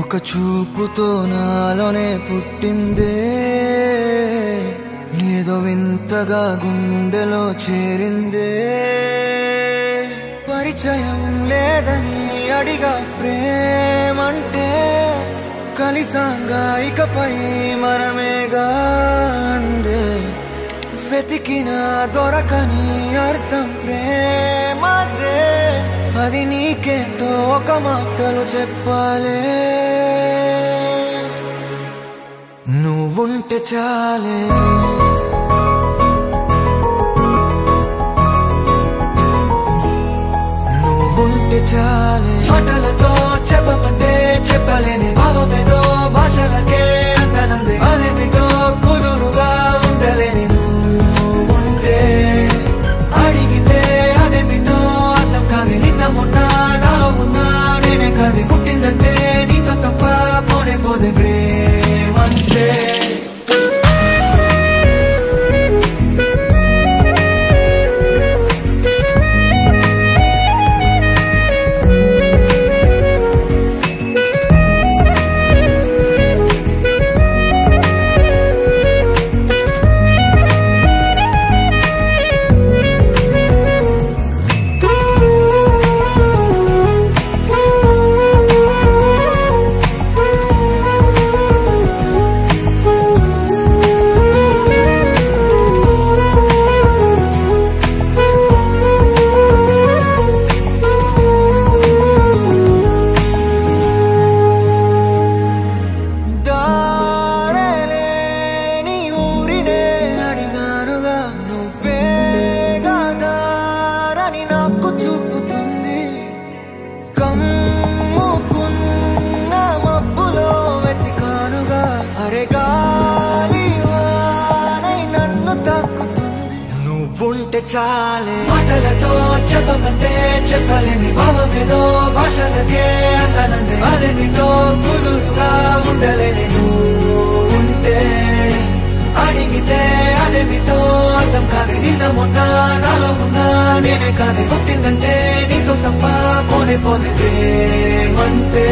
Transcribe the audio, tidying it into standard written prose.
ఒక చూపుతో నాలోనే పుట్టిందే ఏదో వింతగా గుండెలో చేరిందే పరిచయం లేదని అడిగా ప్రేమంటే కలిసాంగా ఇకపై మనమేగా అందే వెతికిన దొరకని అర్థం ప్రేమదే అది నీకేంటో ఒక మాటలు చెప్పాలే నువ్వుంటే చాలే నువ్వుంటే చాలే మాటలతో చెప్పమంటే చెప్పలేని భావమేదో భాషలకే అందనందే అదేమిటో కుదురుగా ఉండలేని నువ్వుంటే అడిగితే అదేమిటో అర్థం కాదు నిన్న మొన్న నాలో ఉన్నా నేనే కాదు పుట్టిందంటే నీతో తప్ప పోనే పోదే ప్రేమంతే చాలే మాటలతో చెప్పమంటే చెప్పలేని భావమేదో భాషలకే అందనందే అదేమిటో కుదురుగా ఉండలేని నువ్వుంటే అడిగితే అదేమిటో అర్థం కాదు నిన్న మొన్న నాలో ఉన్నా నేనే కాదు పుట్టిందంటే నీతో తప్ప పోనే పోదే ప్రేమంతే